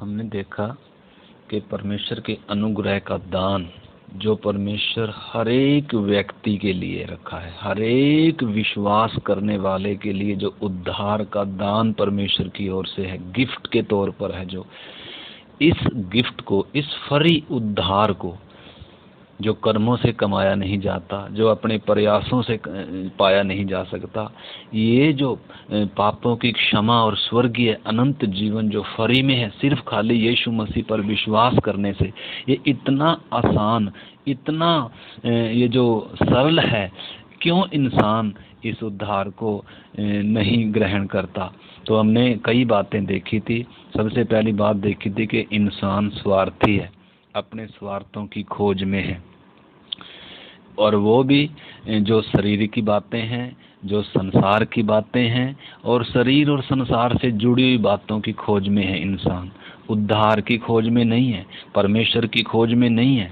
हमने देखा कि परमेश्वर के अनुग्रह का दान जो परमेश्वर हर एक व्यक्ति के लिए रखा है, हर एक विश्वास करने वाले के लिए जो उद्धार का दान परमेश्वर की ओर से है, गिफ्ट के तौर पर है, जो इस गिफ्ट को, इस फ्री उद्धार को जो कर्मों से कमाया नहीं जाता, जो अपने प्रयासों से पाया नहीं जा सकता, ये जो पापों की क्षमा और स्वर्गीय अनंत जीवन जो फ्री में है सिर्फ खाली यीशु मसीह पर विश्वास करने से, ये इतना आसान, इतना ये जो सरल है, क्यों इंसान इस उद्धार को नहीं ग्रहण करता। तो हमने कई बातें देखी थी। सबसे पहली बात देखी थी कि इंसान स्वार्थी है, अपने स्वार्थों की खोज में है, और वो भी जो शरीर की बातें हैं, जो संसार की बातें हैं, और शरीर और संसार से जुड़ी हुई बातों की खोज में है। इंसान उद्धार की खोज में नहीं है, परमेश्वर की खोज में नहीं है।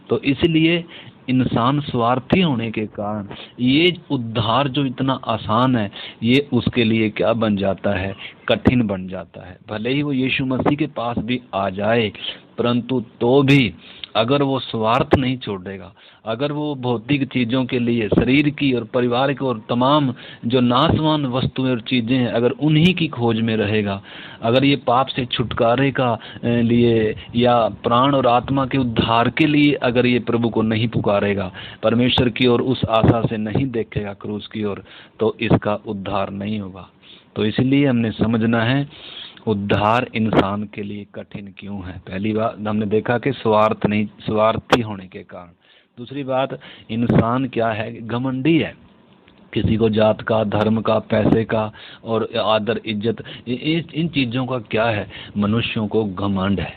तो इसलिए इंसान स्वार्थी होने के कारण ये उद्धार जो इतना आसान है, ये उसके लिए क्या बन जाता है, कठिन बन जाता है। भले ही वो यीशु मसीह के पास भी आ जाए, परंतु तो भी अगर वो स्वार्थ नहीं छोड़ेगा, अगर वो भौतिक चीज़ों के लिए, शरीर की और परिवार की और तमाम जो नाशवान वस्तुएं और चीज़ें हैं, अगर उन्हीं की खोज में रहेगा, अगर ये पाप से छुटकारे का लिए या प्राण और आत्मा के उद्धार के लिए अगर ये प्रभु को नहीं पुकारेगा, परमेश्वर की ओर उस आशा से नहीं देखेगा क्रूस की ओर, तो इसका उद्धार नहीं होगा। तो इसलिए हमने समझना है उद्धार इंसान के लिए कठिन क्यों है। पहली बात हमने देखा कि स्वार्थी होने के कारण। दूसरी बात, इंसान क्या है, घमंडी है। किसी को जात का, धर्म का, पैसे का और आदर इज्जत, इन चीज़ों का क्या है, मनुष्यों को घमंड है।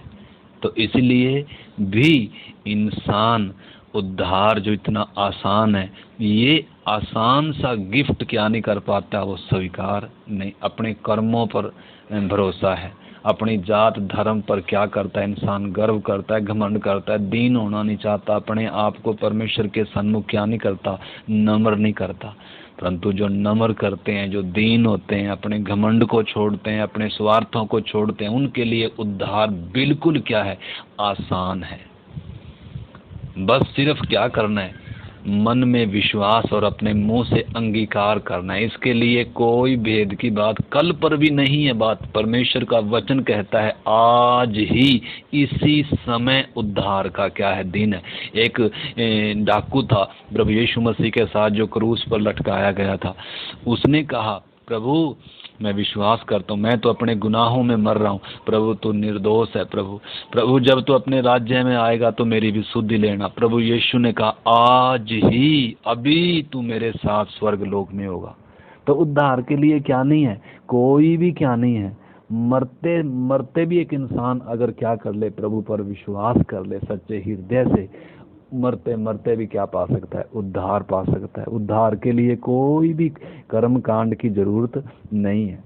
तो इसलिए भी इंसान उद्धार जो इतना आसान है, ये आसान सा गिफ्ट क्या नहीं कर पाता, वो स्वीकार नहीं, अपने कर्मों पर भरोसा है, अपनी जात धर्म पर क्या करता है, इंसान गर्व करता है, घमंड करता है, दीन होना नहीं चाहता, अपने आप को परमेश्वर के सन्मुख क्या नहीं करता, नम्र नहीं करता। परंतु जो नम्र करते हैं, जो दीन होते हैं, अपने घमंड को छोड़ते हैं, अपने स्वार्थों को छोड़ते हैं, उनके लिए उद्धार बिल्कुल क्या है, आसान है। बस सिर्फ क्या करना है, मन में विश्वास और अपने मुंह से अंगीकार करना है। इसके लिए कोई भेद की बात कल पर भी नहीं है। बात परमेश्वर का वचन कहता है, आज ही इसी समय उद्धार का क्या है, दिन है। एक डाकू था प्रभु यीशु मसीह के साथ जो क्रूस पर लटकाया गया था, उसने कहा, प्रभु मैं विश्वास करता हूँ, मैं तो अपने गुनाहों में मर रहा हूँ, प्रभु तू निर्दोष है, प्रभु जब तू अपने राज्य में आएगा तो मेरी भी सुधि लेना। प्रभु यीशु ने कहा, आज ही, अभी तू मेरे साथ स्वर्ग लोक में होगा। तो उद्धार के लिए क्या नहीं है, कोई भी क्या नहीं है। मरते मरते भी एक इंसान अगर क्या कर ले, प्रभु पर विश्वास कर ले सच्चे हृदय से, मरते मरते भी क्या पा सकता है, उद्धार पा सकता है। उद्धार के लिए कोई भी कर्म कांड की जरूरत नहीं है,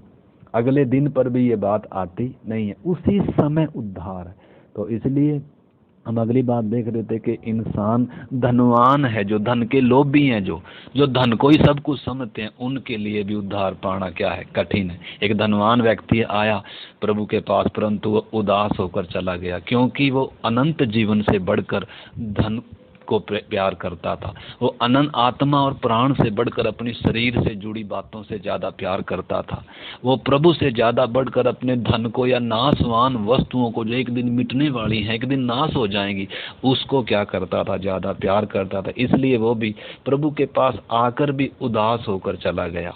अगले दिन पर भी ये बात आती नहीं है, उसी समय उद्धार है। तो इसलिए हम अगली बात देख रहे थे कि इंसान धनवान है, जो धन के लोभी हैं, जो धन को ही सब कुछ समझते हैं, उनके लिए भी उद्धार पाना क्या है, कठिन है। एक धनवान व्यक्ति आया प्रभु के पास, परंतु वो उदास होकर चला गया, क्योंकि वो अनंत जीवन से बढ़कर धन को प्यार करता था। वो अनंत आत्मा और प्राण से बढ़कर अपनी शरीर से जुड़ी बातों से ज़्यादा प्यार करता था। वो प्रभु से ज़्यादा बढ़कर अपने धन को या नाशवान वस्तुओं को, जो एक दिन मिटने वाली हैं, एक दिन नाश हो जाएंगी, उसको क्या करता था, ज़्यादा प्यार करता था। इसलिए वो भी प्रभु के पास आकर भी उदास होकर चला गया।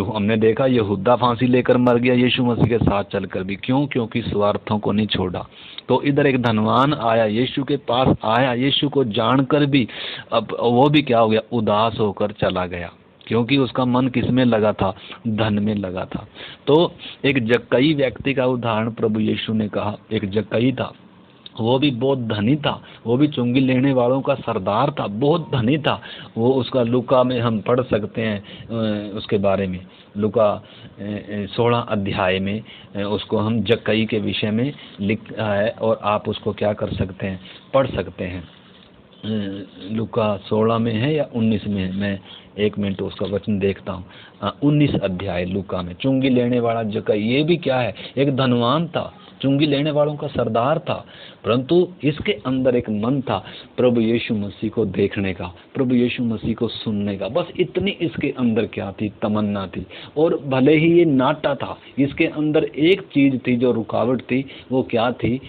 हमने देखा यहूदा फांसी लेकर मर गया यीशु मसीह के साथ चलकर भी, क्यों, क्योंकि स्वार्थों को नहीं छोड़ा। तो इधर एक धनवान आया, यीशु के पास आया, यीशु को जानकर भी अब वो भी क्या हो गया, उदास होकर चला गया, क्योंकि उसका मन किस में लगा था, धन में लगा था। तो एक जक्कई व्यक्ति का उदाहरण प्रभु यीशु ने कहा। एक जक्कई था, वो भी बहुत धनी था, वो भी चुंगी लेने वालों का सरदार था, बहुत धनी था वो। उसका लुका में हम पढ़ सकते हैं उसके बारे में, लुका 16 अध्याय में उसको हम जक्कई के विषय में लिखा है, और आप उसको क्या कर सकते हैं, पढ़ सकते हैं। लूका 16 में है या 19 में है, मैं 1 मिनट उसका वचन देखता हूँ। 19 अध्याय लूका में। चुंगी लेने वाला जक्कई, ये भी क्या है, एक धनवान था, चुंगी लेने वालों का सरदार था, परंतु इसके अंदर एक मन था प्रभु यीशु मसीह को देखने का, प्रभु यीशु मसीह को सुनने का। बस इतनी इसके अंदर क्या थी, तमन्ना थी। और भले ही ये नाटा था, इसके अंदर एक चीज थी जो रुकावट थी, वो क्या थी,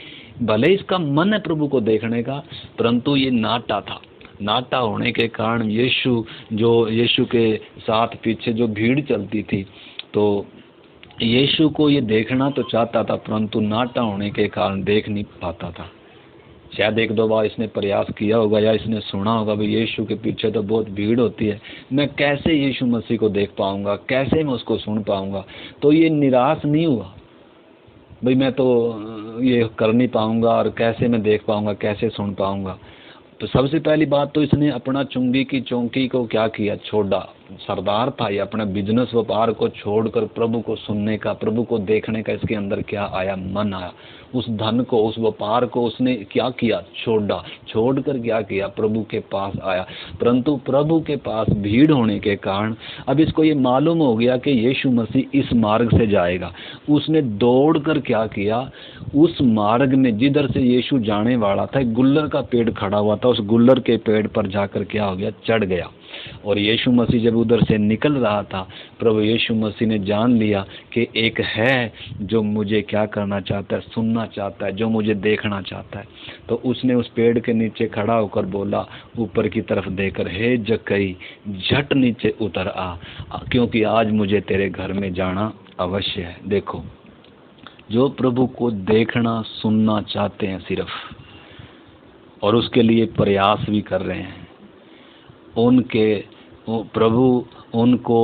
भले इसका मन है प्रभु को देखने का, परंतु ये नाटा था। नाटा होने के कारण यीशु के साथ पीछे जो भीड़ चलती थी, तो यीशु को ये देखना तो चाहता था, परंतु नाटा होने के कारण देख नहीं पाता था। शायद 1-2 बार इसने प्रयास किया होगा या इसने सुना होगा भाई यीशु के पीछे तो बहुत भीड़ होती है, मैं कैसे यीशु मसीह को देख पाऊंगा, कैसे मैं उसको सुन पाऊंगा। तो ये निराश नहीं हुआ भाई मैं तो ये कर नहीं पाऊंगा और कैसे मैं देख पाऊंगा, कैसे सुन पाऊंगा। तो सबसे पहली बात तो इसने अपना चुंगी की चौकी को क्या किया, छोड़ा। सरदार था ये, अपने बिजनेस व्यापार को छोड़कर प्रभु को सुनने का, प्रभु को देखने का इसके अंदर क्या आया, मन आया। उस धन को, उस व्यापार को उसने क्या किया, छोड़ा। छोड़कर क्या किया, प्रभु के पास आया। परंतु प्रभु के पास भीड़ होने के कारण अब इसको ये मालूम हो गया कि यीशु मसीह इस मार्ग से जाएगा। उसने दौड़कर क्या किया, उस मार्ग में जिधर से यीशु जाने वाला था, एक गुल्लर का पेड़ खड़ा हुआ था, उस गुल्लर के पेड़ पर जाकर क्या हो गया, चढ़ गया। और यीशु मसीह जब उधर से निकल रहा था, प्रभु यीशु मसीह ने जान लिया कि एक है जो मुझे क्या करना चाहता है, सुनना चाहता है, जो मुझे देखना चाहता है। तो उसने उस पेड़ के नीचे खड़ा होकर बोला, ऊपर की तरफ देखकर, हे जक्कई झट नीचे उतर आ, क्योंकि आज मुझे तेरे घर में जाना अवश्य है। देखो, जो प्रभु को देखना सुनना चाहते हैं सिर्फ, और उसके लिए प्रयास भी कर रहे हैं, प्रभु उनको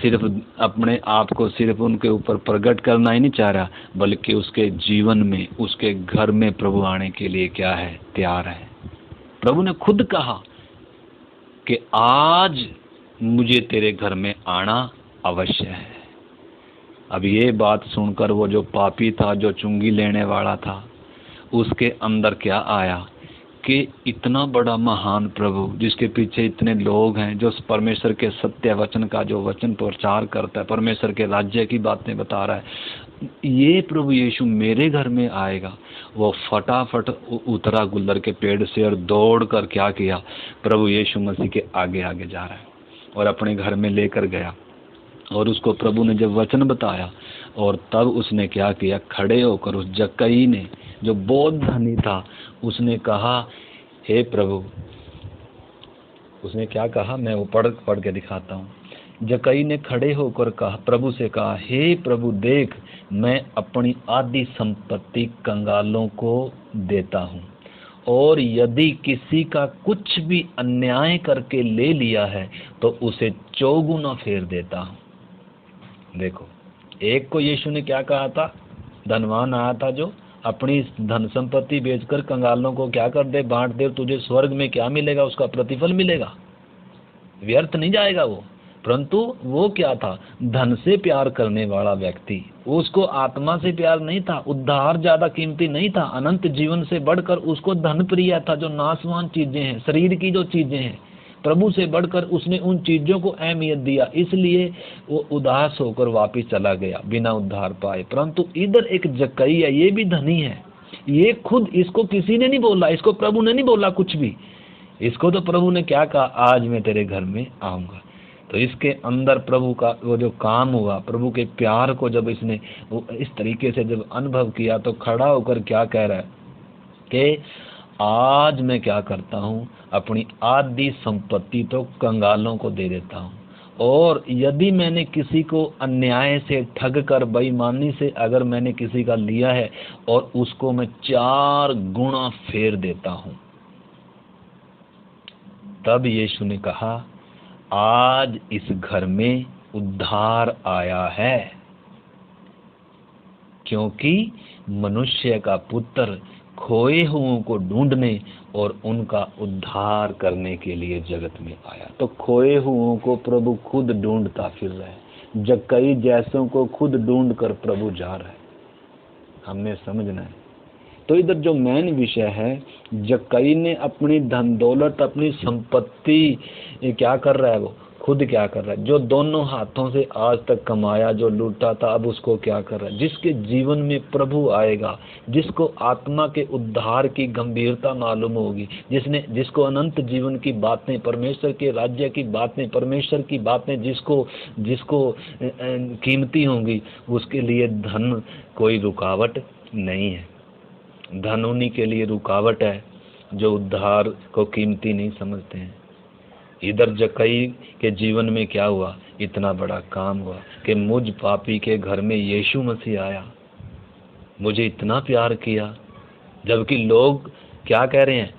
सिर्फ अपने आप को सिर्फ उनके ऊपर प्रकट करना ही नहीं चाह रहा, बल्कि उसके जीवन में, उसके घर में प्रभु आने के लिए क्या है, तैयार है। प्रभु ने खुद कहा कि आज मुझे तेरे घर में आना अवश्य है। अब ये बात सुनकर वो जो पापी था, जो चुंगी लेने वाला था, उसके अंदर क्या आया कि इतना बड़ा महान प्रभु जिसके पीछे इतने लोग हैं, जो परमेश्वर के सत्य वचन का जो वचन प्रचार करता है, परमेश्वर के राज्य की बातें बता रहा है, ये प्रभु यीशु मेरे घर में आएगा। वो फटाफट उतरा गुल्लर के पेड़ से और दौड़ कर क्या किया, प्रभु यीशु मसीह के आगे आगे जा रहा है और अपने घर में लेकर गया। और उसको प्रभु ने जब वचन बताया, और तब उसने क्या किया, खड़े होकर उस जक्कई ने, जो बहुत धनी था, उसने कहा, हे प्रभु, उसने क्या कहा, मैं वो पढ़ के दिखाता हूँ। जक्कई ने खड़े होकर कहा, प्रभु से कहा, हे प्रभु देख, मैं अपनी आधी संपत्ति कंगालों को देता हूँ, और यदि किसी का कुछ भी अन्याय करके ले लिया है तो उसे 4 गुना फेर देता हूँ। देखो, एक को यीशु ने क्या कहा था, धनवान आया था जो अपनी धन संपत्ति बेचकर कंगालों को क्या कर दे, बांट दे, तुझे स्वर्ग में क्या मिलेगा, उसका प्रतिफल मिलेगा, व्यर्थ नहीं जाएगा वो। परंतु वो क्या था, धन से प्यार करने वाला व्यक्ति, उसको आत्मा से प्यार नहीं था, उद्धार ज्यादा कीमती नहीं था, अनंत जीवन से बढ़कर उसको धन प्रिय था, जो नाशवान चीजें हैं, शरीर की जो चीजें हैं, प्रभु से बढ़कर उसने उन चीजों को अहमियत दिया, इसलिए वो उदास होकर वापस चला गया बिना उद्धार पाए। परंतु इधर एक जक्कई है, ये भी धनी है, ये खुद, इसको किसी ने नहीं बोला, इसको प्रभु ने नहीं बोला कुछ भी, इसको तो प्रभु ने क्या कहा, आज मैं तेरे घर में आऊंगा। तो इसके अंदर प्रभु का वो जो काम हुआ, प्रभु के प्यार को जब इसने इस तरीके से जब अनुभव किया, तो खड़ा होकर क्या कह रहा है कि आज मैं क्या करता हूँ, अपनी आधी संपत्ति तो कंगालों को दे देता हूँ, और यदि मैंने किसी को अन्याय से ठग कर, बेईमानी से अगर मैंने किसी का लिया है, और उसको मैं 4 गुना फेर देता हूँ। तब यीशु ने कहा, आज इस घर में उद्धार आया है, क्योंकि मनुष्य का पुत्र खोए हुओं को ढूंढने और उनका उद्धार करने के लिए जगत में आया। तो खोए हुओं को प्रभु खुद ढूंढता फिर रहा है, जक्कई जैसों को खुद ढूंढ कर प्रभु जा रहा है। हमने समझना है, तो इधर जो मेन विषय है, जक्कई ने अपनी धन दौलत, अपनी संपत्ति क्या कर रहा है, वो खुद क्या कर रहा है, जो दोनों हाथों से आज तक कमाया, जो लूटा था, अब उसको क्या कर रहा है। जिसके जीवन में प्रभु आएगा, जिसको आत्मा के उद्धार की गंभीरता मालूम होगी, जिसको अनंत जीवन की बातें, परमेश्वर के राज्य की बातें, परमेश्वर की बातें जिसको कीमती होंगी, उसके लिए धन कोई रुकावट नहीं है। धन उन्हीं के लिए रुकावट है जो उद्धार को कीमती नहीं समझते हैं। इधर जक्कई के जीवन में क्या हुआ, इतना बड़ा काम हुआ कि मुझ पापी के घर में यीशु मसीह आया, मुझे इतना प्यार किया। जबकि लोग क्या कह रहे हैं,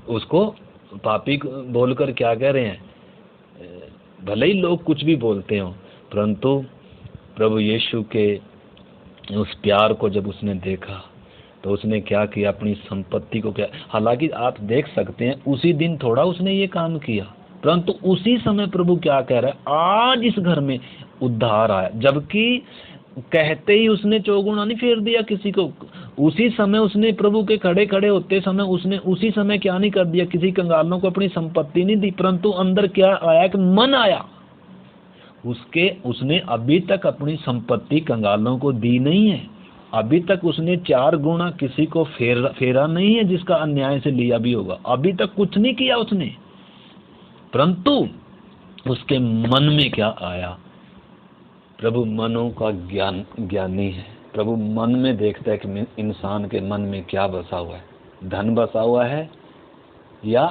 उसको पापी बोलकर क्या कह रहे हैं, भले ही लोग कुछ भी बोलते हो, परंतु प्रभु यीशु के उस प्यार को जब उसने देखा तो उसने क्या किया, अपनी संपत्ति को क्या, हालांकि आप देख सकते हैं उसी दिन थोड़ा उसने ये काम किया, परंतु उसी समय प्रभु क्या कह रहा है, आज इस घर में उद्धार आया। जबकि कहते ही उसने चौगुना नहीं फेर दिया किसी को, उसी समय उसने प्रभु के खड़े खड़े होते समय उसने उसी समय क्या नहीं कर दिया, किसी कंगालों को अपनी संपत्ति नहीं दी, परंतु अंदर क्या आया कि मन आया उसने अभी तक अपनी संपत्ति कंगालों को दी नहीं है, अभी तक उसने 4 गुना किसी को फेरा नहीं है जिसका अन्याय से लिया भी होगा, अभी तक कुछ नहीं किया उसने, परंतु उसके मन में क्या आया। प्रभु मनों का ज्ञानी है, प्रभु मन में देखता है कि इंसान के मन में क्या बसा हुआ है, धन बसा हुआ है या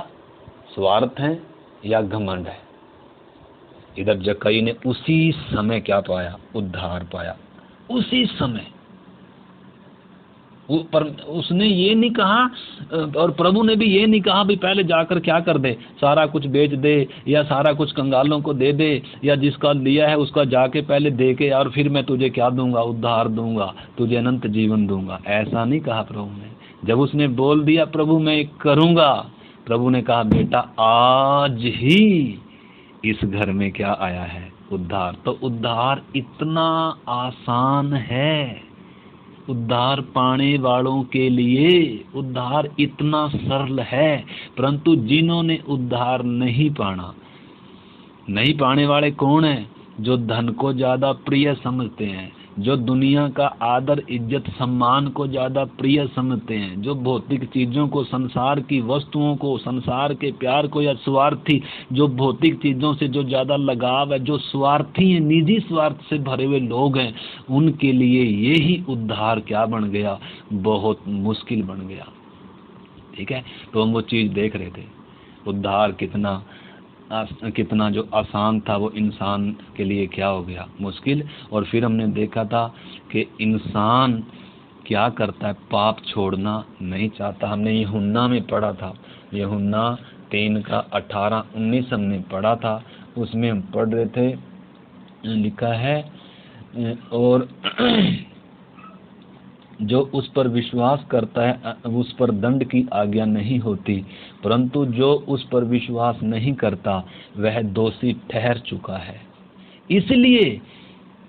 स्वार्थ है या घमंड है। इधर जक्कई ने उसी समय क्या पाया, उद्धार पाया उसी समय। पर उसने ये नहीं कहा, और प्रभु ने भी ये नहीं कहा भी पहले जाकर क्या कर दे, सारा कुछ बेच दे या सारा कुछ कंगालों को दे दे, या जिसका लिया है उसका जाके पहले दे के और फिर मैं तुझे क्या दूंगा, उद्धार दूंगा, तुझे अनंत जीवन दूंगा। ऐसा नहीं कहा प्रभु ने। जब उसने बोल दिया प्रभु मैं करूंगा, प्रभु ने कहा बेटा आज ही इस घर में क्या आया है, उद्धार। तो उद्धार इतना आसान है, उद्धार पाने वालों के लिए उद्धार इतना सरल है, परंतु जिन्होंने उद्धार नहीं पाने वाले कौन है, जो धन को ज्यादा प्रिय समझते हैं, जो दुनिया का आदर इज्जत सम्मान को ज्यादा प्रिय समझते हैं, जो भौतिक चीजों को, संसार की वस्तुओं को, संसार के प्यार को, या स्वार्थी, जो भौतिक चीजों से जो ज्यादा लगाव है, जो स्वार्थी हैं, निजी स्वार्थ से भरे हुए लोग हैं, उनके लिए ये ही उद्धार क्या बन गया, बहुत मुश्किल बन गया। ठीक है, तो हम वो चीज देख रहे थे, उद्धार कितना जो आसान था वो इंसान के लिए क्या हो गया, मुश्किल। और फिर हमने देखा था कि इंसान क्या करता है, पाप छोड़ना नहीं चाहता। हमने यूहन्ना में पढ़ा था, यूहन्ना 3:18-19 हमने पढ़ा था, उसमें हम पढ़ रहे थे, लिखा है और जो उस पर विश्वास करता है उस पर दंड की आज्ञा नहीं होती, परंतु जो उस पर विश्वास नहीं करता वह दोषी ठहर चुका है, इसलिए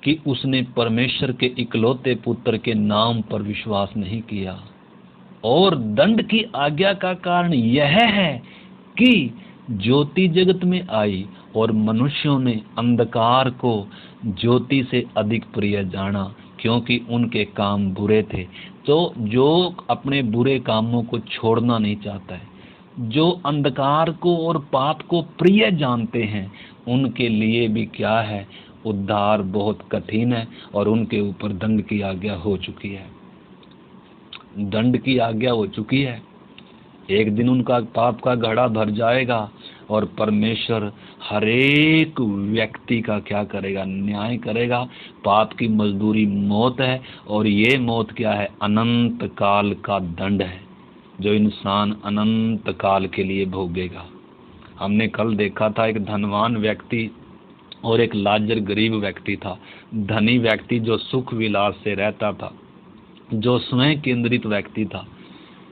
कि उसने परमेश्वर के इकलौते पुत्र के नाम पर विश्वास नहीं किया। और दंड की आज्ञा का कारण यह है कि ज्योति जगत में आई और मनुष्यों ने अंधकार को ज्योति से अधिक प्रिय जाना, क्योंकि उनके काम बुरे थे। तो जो अपने बुरे कामों को छोड़ना नहीं चाहता है, जो अंधकार को और पाप को प्रिय जानते हैं, उनके लिए भी क्या है, उद्धार बहुत कठिन है और उनके ऊपर दंड की आज्ञा हो चुकी है। दंड की आज्ञा हो चुकी है। एक दिन उनका पाप का घड़ा भर जाएगा और परमेश्वर हरेक व्यक्ति का क्या करेगा, न्याय करेगा। पाप की मजदूरी मौत है और ये मौत क्या है, अनंत काल का दंड है जो इंसान अनंत काल के लिए भोगेगा। हमने कल देखा था एक धनवान व्यक्ति और एक लाजर गरीब व्यक्ति था। धनी व्यक्ति जो सुख विलास से रहता था, जो स्वयं केंद्रित व्यक्ति था,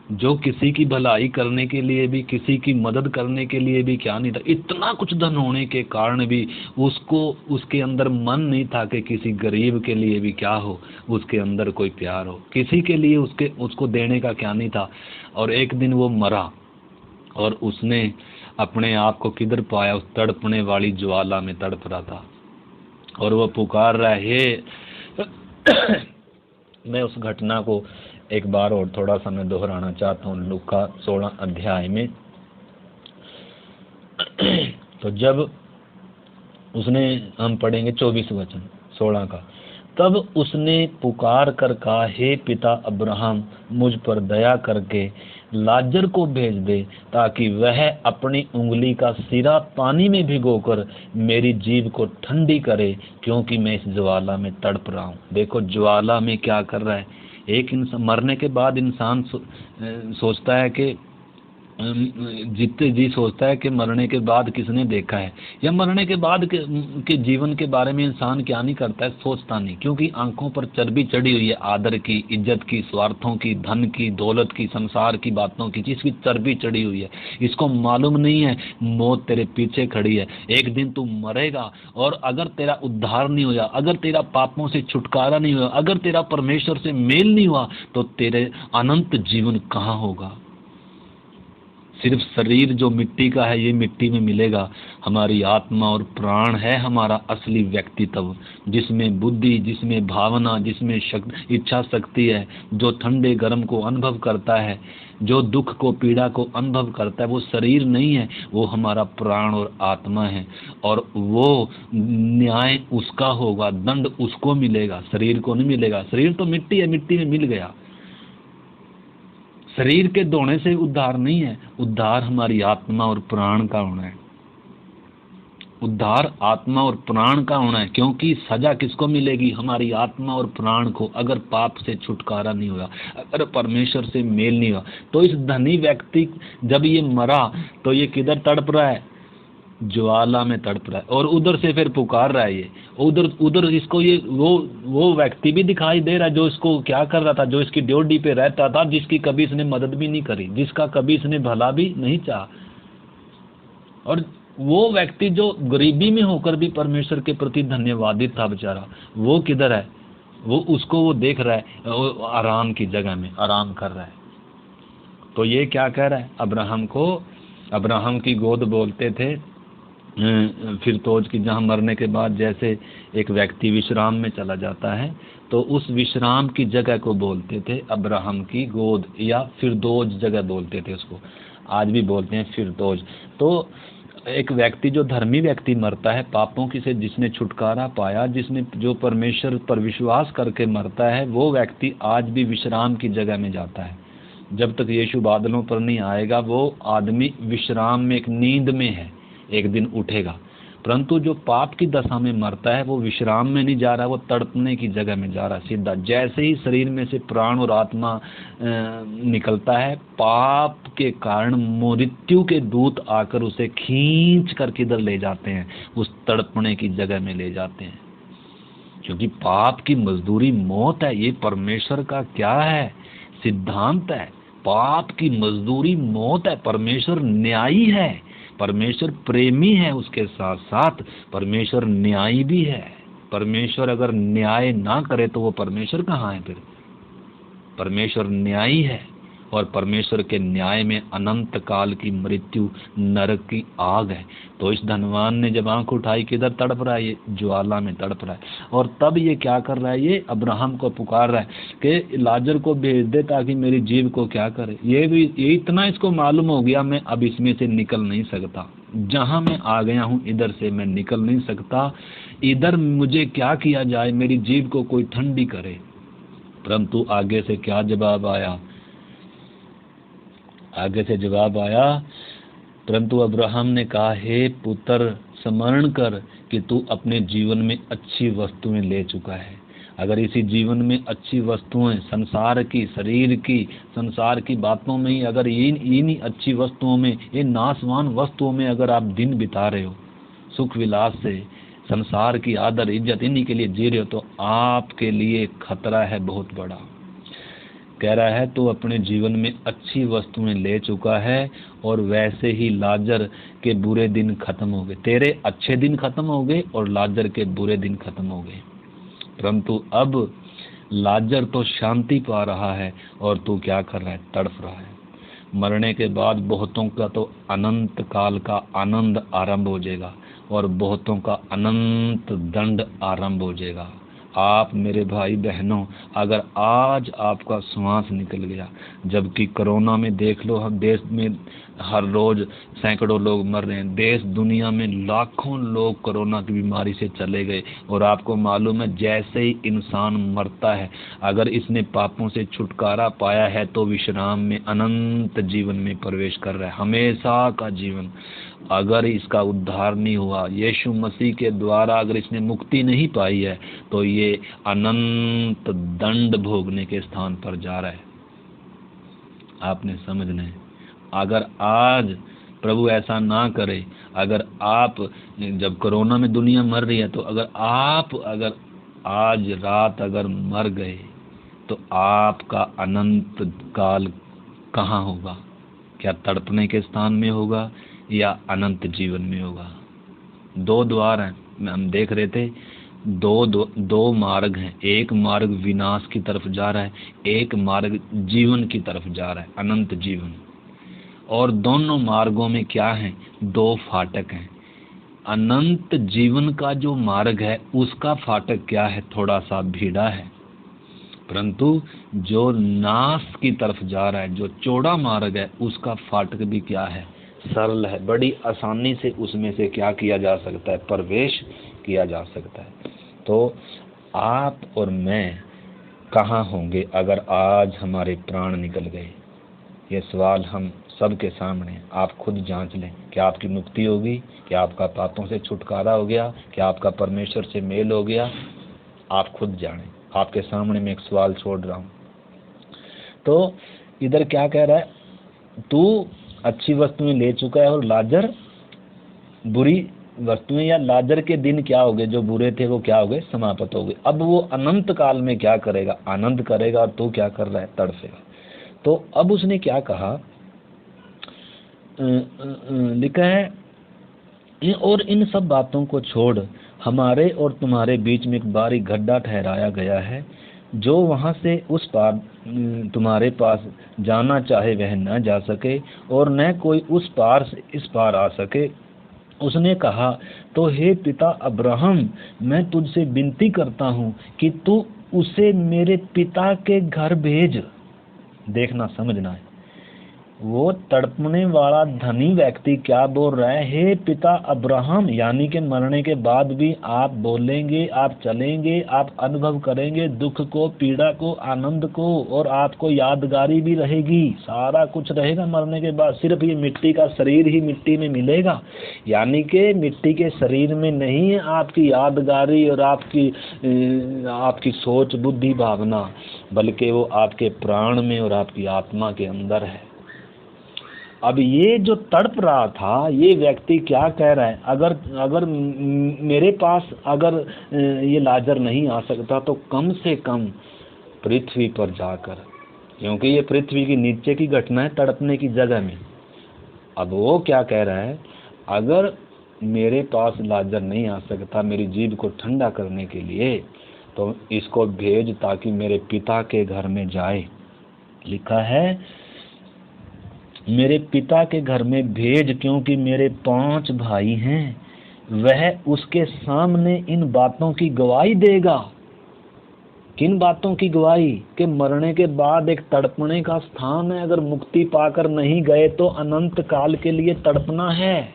जो किसी की भलाई करने के लिए भी, किसी की मदद करने के लिए भी क्या नहीं था, इतना कुछ धन होने के कारण भी उसको, उसके अंदर मन नहीं था कि किसी गरीब के लिए भी क्या हो, उसके अंदर कोई प्यार हो, किसी के लिए उसको देने का क्या नहीं था। और एक दिन वो मरा और उसने अपने आप को किधर पाया, उस तड़पने वाली ज्वाला में तड़प रहा था और वो पुकार रहा है, हे मैं उस घटना को एक बार और थोड़ा सा मैं दोहराना चाहता हूँ। लूका 16 अध्याय में तो जब उसने, हम पढ़ेंगे 24 वचन 16 का, तब उसने पुकार कर कहा, हे पिता अब्राहम, मुझ पर दया करके लाजर को भेज दे, ताकि वह अपनी उंगली का सिरा पानी में भिगोकर मेरी जीभ को ठंडी करे, क्योंकि मैं इस ज्वाला में तड़प रहा हूँ। देखो ज्वाला में क्या कर रहा है। एक इंसान मरने के बाद इंसान सोचता है कि जीते जी सोचता है कि मरने के बाद किसने देखा है, या मरने के बाद के जीवन के बारे में इंसान क्या नहीं करता है, सोचता नहीं, क्योंकि आंखों पर चर्बी चढ़ी हुई है, आदर की, इज्जत की, स्वार्थों की, धन की, दौलत की, संसार की बातों की, जिसकी चर्बी चढ़ी हुई है। इसको मालूम नहीं है मौत तेरे पीछे खड़ी है, एक दिन तू मरेगा, और अगर तेरा उद्धार नहीं हुआ, अगर तेरा पापों से छुटकारा नहीं हुआ, अगर तेरा परमेश्वर से मेल नहीं हुआ, तो तेरे अनंत जीवन कहाँ होगा। सिर्फ शरीर जो मिट्टी का है ये मिट्टी में मिलेगा, हमारी आत्मा और प्राण है हमारा असली व्यक्तित्व, जिसमें बुद्धि, जिसमें भावना, जिसमें इच्छा शक्ति है, जो ठंडे गर्म को अनुभव करता है, जो दुख को, पीड़ा को अनुभव करता है, वो शरीर नहीं है, वो हमारा प्राण और आत्मा है। और वो न्याय उसका होगा, दंड उसको मिलेगा, शरीर को नहीं मिलेगा। शरीर तो मिट्टी है, मिट्टी में मिल गया। शरीर के धोने से उद्धार नहीं है, उद्धार हमारी आत्मा और प्राण का होना है। उद्धार आत्मा और प्राण का होना है, क्योंकि सजा किसको मिलेगी, हमारी आत्मा और प्राण को, अगर पाप से छुटकारा नहीं हुआ, अगर परमेश्वर से मेल नहीं हुआ। तो इस धनी व्यक्ति जब ये मरा तो ये किधर तड़प रहा है, ज्वाला में तड़प रहा है, और उधर से फिर पुकार रहा है ये, उधर उधर इसको ये वो व्यक्ति भी दिखाई दे रहा है जो इसको क्या कर रहा था, जो इसकी ड्यूटी पे रहता था, जिसकी कभी इसने मदद भी नहीं करी, जिसका कभी इसने भला भी नहीं चाहा। और वो व्यक्ति जो गरीबी में होकर भी परमेश्वर के प्रति धन्यवादित था बेचारा, वो किधर है, वो उसको वो देख रहा है, वो आराम की जगह में आराम कर रहा है। तो ये क्या कह रहा है अब्राहम को, अब्राहम की गोद बोलते थे फिर तोज की, जहाँ मरने के बाद जैसे एक व्यक्ति विश्राम में चला जाता है, तो उस विश्राम की जगह को बोलते थे अब्राहम की गोद, या फिरदौज जगह बोलते थे उसको, आज भी बोलते हैं फिरदौज। तो एक व्यक्ति जो धर्मी व्यक्ति मरता है, पापों की से जिसने छुटकारा पाया, जिसने जो परमेश्वर पर विश्वास करके मरता है, वो व्यक्ति आज भी विश्राम की जगह में जाता है। जब तक यीशु बादलों पर नहीं आएगा, वो आदमी विश्राम में, एक नींद में है, एक दिन उठेगा। परंतु जो पाप की दशा में मरता है वो विश्राम में नहीं जा रहा, वो तड़पने की जगह में जा रहा सीधा। जैसे ही शरीर में से प्राण और आत्मा निकलता है, पाप के कारण मृत्यु के दूत आकर उसे खींच कर किधर ले जाते हैं, उस तड़पने की जगह में ले जाते हैं। क्योंकि पाप की मजदूरी मौत है, ये परमेश्वर का क्या है, सिद्धांत है। पाप की मजदूरी मौत है। परमेश्वर न्यायी है, परमेश्वर प्रेमी है, उसके साथ साथ परमेश्वर न्यायी भी है। परमेश्वर अगर न्याय ना करे तो वो परमेश्वर कहाँ है फिर। परमेश्वर न्यायी है, और परमेश्वर के न्याय में अनंत काल की मृत्यु, नरक की आग है। तो इस धनवान ने जब आंख उठाई, किधर तड़प रहा है, ये ज्वाला में तड़प रहा है। और तब ये क्या कर रहा है, ये अब्राहम को पुकार रहा है कि लाजर को भेज दे ताकि मेरी जीव को क्या करे। ये इतना इसको मालूम हो गया, मैं अब इसमें से निकल नहीं सकता, जहां मैं आ गया हूं इधर से मैं निकल नहीं सकता, इधर मुझे क्या किया जाए, मेरी जीव को कोई ठंडी करे। परंतु आगे से क्या जवाब आया, आगे से जवाब आया, परंतु अब्राहम ने कहा, हे पुत्र, स्मरण कर कि तू अपने जीवन में अच्छी वस्तुएं ले चुका है। अगर इसी जीवन में अच्छी वस्तुएं, संसार की, शरीर की, संसार की बातों में ही, अगर इन्हीं अच्छी वस्तुओं में, इन नाशवान वस्तुओं में अगर आप दिन बिता रहे हो, सुख विलास से, संसार की आदर इज्जत, इन्हीं के लिए जी रहे हो, तो आपके लिए खतरा है बहुत बड़ा। कह रहा है तू अपने जीवन में अच्छी वस्तुएं ले चुका है और वैसे ही लाजर के बुरे दिन खत्म हो गए। तेरे अच्छे दिन खत्म हो गए और लाजर के बुरे दिन खत्म हो गए। परंतु अब लाजर तो शांति पा रहा है और तू क्या कर रहा है? तड़प रहा है। मरने के बाद बहुतों का तो अनंत काल का आनंद आरंभ हो जाएगा और बहुतों का अनंत दंड आरंभ हो जाएगा। आप मेरे भाई बहनों, अगर आज आपका श्वास निकल गया, जबकि कोरोना में देख लो, हम देश में हर रोज सैकड़ों लोग मर रहे हैं, देश दुनिया में लाखों लोग कोरोना की बीमारी से चले गए, और आपको मालूम है जैसे ही इंसान मरता है, अगर इसने पापों से छुटकारा पाया है तो विश्राम में अनंत जीवन में प्रवेश कर रहा है, हमेशा का जीवन। अगर इसका उद्धार नहीं हुआ, यीशु मसीह के द्वारा अगर इसने मुक्ति नहीं पाई है, तो ये अनंत दंड भोगने के स्थान पर जा रहा है। आपने समझना है। अगर आज प्रभु ऐसा ना करे, अगर आप, जब कोरोना में दुनिया मर रही है, तो अगर आप आज रात अगर मर गए तो आपका अनंत काल कहाँ होगा? क्या तड़पने के स्थान में होगा या अनंत जीवन में होगा? दो द्वार हैं, हम देख रहे थे, दो मार्ग हैं। एक मार्ग विनाश की तरफ जा रहा है, एक मार्ग जीवन की तरफ जा रहा है, अनंत जीवन। और दोनों मार्गों में क्या है? दो फाटक हैं। अनंत जीवन का जो मार्ग है उसका फाटक क्या है? थोड़ा सा भीड़ा है। परंतु जो नाश की तरफ जा रहा है, जो चौड़ा मार्ग है, उसका फाटक भी क्या है? सरल है। बड़ी आसानी से उसमें से क्या किया जा सकता है? प्रवेश किया जा सकता है। तो आप और मैं कहाँ होंगे अगर आज हमारे प्राण निकल गए? ये सवाल हम सबके सामने। आप खुद जांच लें, क्या आपकी मुक्ति होगी? क्या आपका पापों से छुटकारा हो गया? क्या आपका परमेश्वर से मेल हो गया? आप खुद जानें। आपके सामने मैं एक सवाल छोड़ रहा हूँ। तो इधर क्या कह रहा है? तू अच्छी वस्तुएं ले चुका है और लाजर बुरी वस्तुएं, या लाजर के दिन क्या हो गए? जो बुरे थे वो क्या हो गए? समाप्त हो गए। अब वो अनंत काल में क्या करेगा? आनंद करेगा। और तू क्या कर रहा है? तड़पेगा। तो अब उसने क्या कहा? लिखा है, और इन सब बातों को छोड़ हमारे और तुम्हारे बीच में एक बारी गड्ढा ठहराया गया है, जो वहां से उस पार तुम्हारे पास जाना चाहे वह न जा सके, और न कोई उस पार से इस पार आ सके। उसने कहा, तो हे पिता अब्राहम, मैं तुझसे विनती करता हूँ कि तू उसे मेरे पिता के घर भेज। देखना, समझना है। वो तड़पने वाला धनी व्यक्ति क्या बोल रहा है? हे पिता अब्राहम, यानी कि मरने के बाद भी आप बोलेंगे, आप चलेंगे, आप अनुभव करेंगे दुख को, पीड़ा को, आनंद को, और आपको यादगारी भी रहेगी। सारा कुछ रहेगा मरने के बाद। सिर्फ ये मिट्टी का शरीर ही मिट्टी में मिलेगा, यानी कि मिट्टी के शरीर में नहीं है आपकी यादगारी और आपकी सोच, बुद्धि, भावना, बल्कि वो आपके प्राण में और आपकी आत्मा के अंदर है। अब ये जो तड़प रहा था, ये व्यक्ति क्या कह रहा है? अगर मेरे पास अगर ये लाजर नहीं आ सकता, तो कम से कम पृथ्वी पर जाकर, क्योंकि ये पृथ्वी की नीचे की घटना है, तड़पने की जगह में। अब वो क्या कह रहा है? अगर मेरे पास लाजर नहीं आ सकता मेरी जीभ को ठंडा करने के लिए, तो इसको भेज ताकि मेरे पिता के घर में जाए। लिखा है, मेरे पिता के घर में भेज, क्योंकि मेरे 5 भाई हैं। वह उसके सामने इन बातों की गवाही देगा। किन बातों की गवाही? कि मरने के बाद एक तड़पने का स्थान है। अगर मुक्ति पाकर नहीं गए तो अनंत काल के लिए तड़पना है।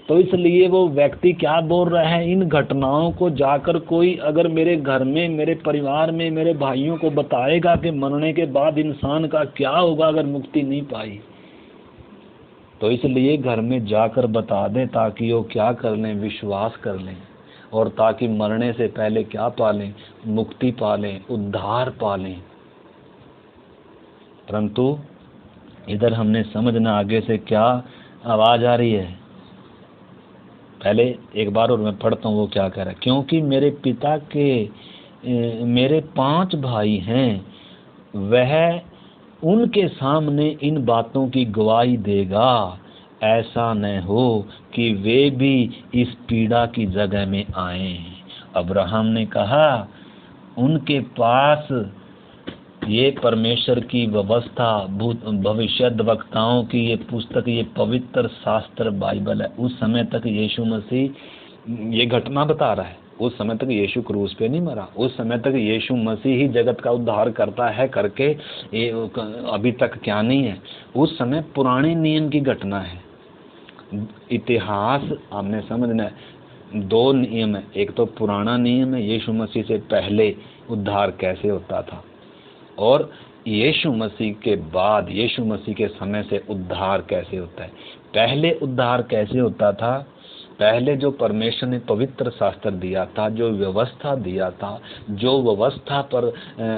तो इसलिए वो व्यक्ति क्या बोल रहा है? इन घटनाओं को जाकर कोई अगर मेरे घर में, मेरे परिवार में, मेरे भाइयों को बताएगा कि मरने के बाद इंसान का क्या होगा अगर मुक्ति नहीं पाई, तो इसलिए घर में जाकर बता दें, ताकि वो क्या कर लें? विश्वास कर लें, और ताकि मरने से पहले क्या पालें? मुक्ति पालें, उद्धार पालें। परंतु इधर हमने समझना आगे से क्या आवाज आ रही है। पहले एक बार और मैं पढ़ता हूँ वो क्या कह रहा है। क्योंकि मेरे 5 भाई हैं, वह उनके सामने इन बातों की गवाही देगा। ऐसा न हो कि वे भी इस पीड़ा की जगह में आएं। अब्राहम ने कहा, उनके पास ये परमेश्वर की व्यवस्था, भविष्यद्वक्ताओं की ये पुस्तक, ये पवित्र शास्त्र बाइबल है। उस समय तक यीशु मसीह ये घटना बता रहा है। उस समय तक यीशु क्रूस पे नहीं मरा। उस समय तक यीशु मसीह ही जगत का उद्धार करता है करके ये अभी तक क्या नहीं है। उस समय पुराने नियम की घटना है। इतिहास हमने समझना है। दो नियम है, एक तो पुराना नियम है, यीशु मसीह से पहले उद्धार कैसे होता था, और यीशु मसीह के बाद, यीशु मसीह के समय से उद्धार कैसे होता है। पहले उद्धार कैसे होता था? पहले जो परमेश्वर ने पवित्र शास्त्र दिया था, जो व्यवस्था दिया था, जो व्यवस्था पर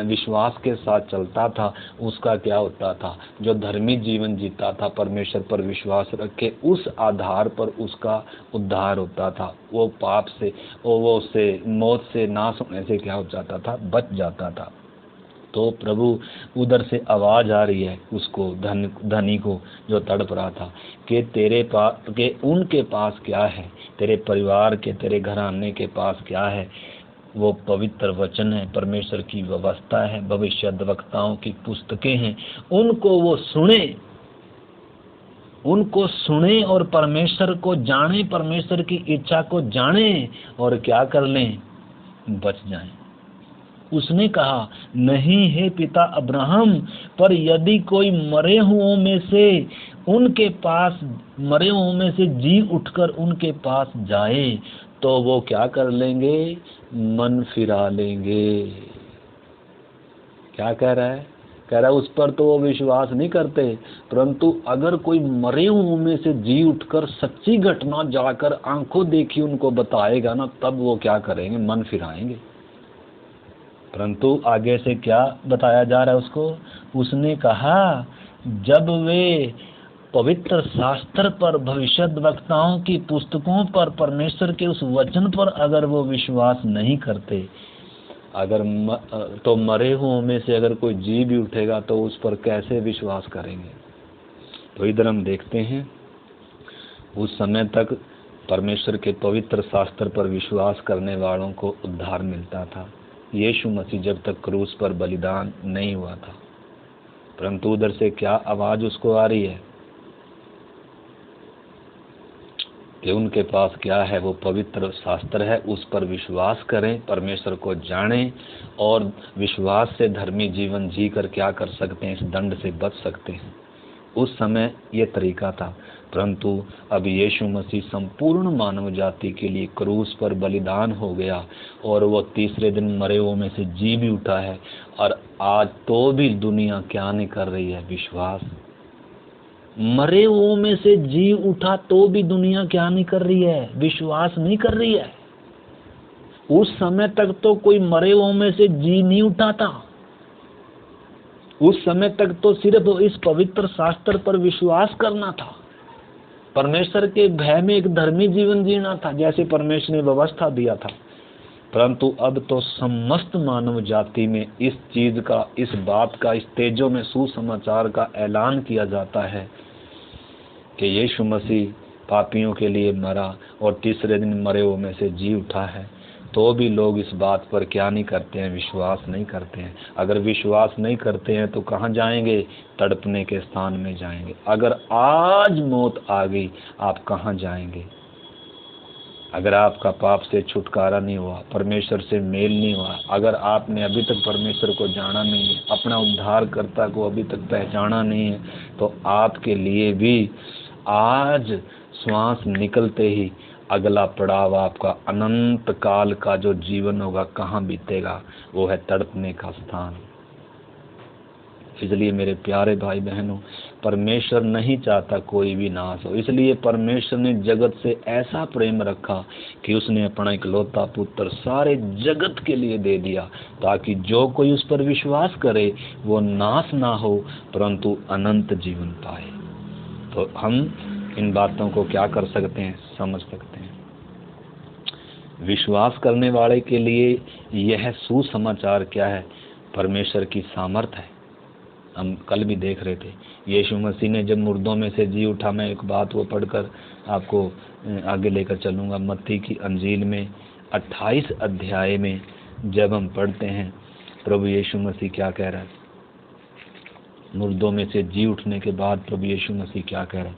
विश्वास के साथ चलता था, उसका क्या होता था? जो धर्मी जीवन जीता था, परमेश्वर पर विश्वास रखे, उस आधार पर उसका उद्धार होता था। वो पाप से, वो उससे, मौत से, नाश होने से क्या हो जाता था? बच जाता था। तो प्रभु उधर से आवाज आ रही है उसको, धनी को जो तड़प रहा था, कि तेरे पास, के उनके पास क्या है, तेरे परिवार के, तेरे घराने के पास क्या है? वो पवित्र वचन है, परमेश्वर की व्यवस्था है, भविष्यद्वक्ताओं की पुस्तकें हैं। उनको वो सुने, उनको सुने और परमेश्वर को जाने, परमेश्वर की इच्छा को जाने, और क्या कर लें? बच जाएं। उसने कहा, नहीं है पिता अब्राहम, पर यदि कोई मरे हुओं में से उनके पास, मरे हुओं में से जी उठकर उनके पास जाए, तो वो क्या कर लेंगे? मन फिरा लेंगे। क्या कह रहा है? कह रहा है उस पर तो वो विश्वास नहीं करते, परंतु अगर कोई मरे हुओं में से जी उठकर सच्ची घटना जाकर आंखों देखी उनको बताएगा ना, तब वो क्या करेंगे? मन फिराएंगे। परंतु आगे से क्या बताया जा रहा है उसको? उसने कहा, जब वे पवित्र शास्त्र पर, भविष्यद्वक्ताओं की पुस्तकों पर, परमेश्वर के उस वचन पर अगर वो विश्वास नहीं करते, अगर तो मरे हुओं में से अगर कोई जी भी उठेगा तो उस पर कैसे विश्वास करेंगे? तो इधर हम देखते हैं, उस समय तक परमेश्वर के पवित्र शास्त्र पर विश्वास करने वालों को उद्धार मिलता था। यीशु मसीह जब तक क्रूस पर बलिदान नहीं हुआ था, परंतु उधर से क्या आवाज उसको आ रही है कि उनके पास क्या है? वो पवित्र शास्त्र है, उस पर विश्वास करें, परमेश्वर को जानें, और विश्वास से धर्मी जीवन जीकर क्या कर सकते हैं? इस दंड से बच सकते हैं। उस समय ये तरीका था, परंतु अब यीशु मसीह संपूर्ण मानव जाति के लिए क्रूस पर बलिदान हो गया, और वो तीसरे दिन मरे हुओं में से जी भी उठा है। और आज तो भी दुनिया क्या नहीं कर रही है? विश्वास। मरे हुओं में से जी उठा तो भी दुनिया क्या नहीं कर रही है? विश्वास नहीं कर रही है। उस समय तक तो कोई मरे हुओं में से जी नहीं उठा था। उस समय तक तो सिर्फ इस पवित्र शास्त्र पर विश्वास करना था, परमेश्वर के भय में एक धर्मी जीवन जीना था, जैसे परमेश्वर ने व्यवस्था दिया था। परंतु अब तो समस्त मानव जाति में इस चीज का, इस बात का, इस तेजों में सुसमाचार का ऐलान किया जाता है कि यीशु मसीह पापियों के लिए मरा और तीसरे दिन मरे हुओं में से जी उठा है। तो भी लोग इस बात पर क्या नहीं करते हैं? विश्वास नहीं करते हैं। अगर विश्वास नहीं करते हैं तो कहाँ जाएंगे? तड़पने के स्थान में जाएंगे। अगर आज मौत आ गई, आप कहाँ जाएंगे? अगर आपका पाप से छुटकारा नहीं हुआ, परमेश्वर से मेल नहीं हुआ, अगर आपने अभी तक परमेश्वर को जाना नहीं है, अपना उद्धारकर्ता को अभी तक पहचाना नहीं है, तो आपके लिए भी आज श्वास निकलते ही अगला पड़ाव आपका अनंत काल का जो जीवन होगा कहाँ बीतेगा? वो है तड़पने का स्थान। इसलिए मेरे प्यारे भाई बहनों, परमेश्वर नहीं चाहता कोई भी नाश हो। इसलिए परमेश्वर ने जगत से ऐसा प्रेम रखा कि उसने अपना इकलौता पुत्र सारे जगत के लिए दे दिया, ताकि जो कोई उस पर विश्वास करे वो नाश ना हो, परंतु अनंत जीवन पाए। तो हम इन बातों को क्या कर सकते हैं? समझ सकते हैं। विश्वास करने वाले के लिए यह सुसमाचार क्या है? परमेश्वर की सामर्थ है। हम कल भी देख रहे थे। यीशु मसीह ने जब मुर्दों में से जी उठा, मैं एक बात वो पढ़कर आपको आगे लेकर चलूँगा। मत्ती की अंजील में 28 अध्याय में जब हम पढ़ते हैं प्रभु यीशु मसीह क्या कह रहा है, मुर्दों में से जी उठने के बाद प्रभु यीशु मसीह क्या कह रहा है।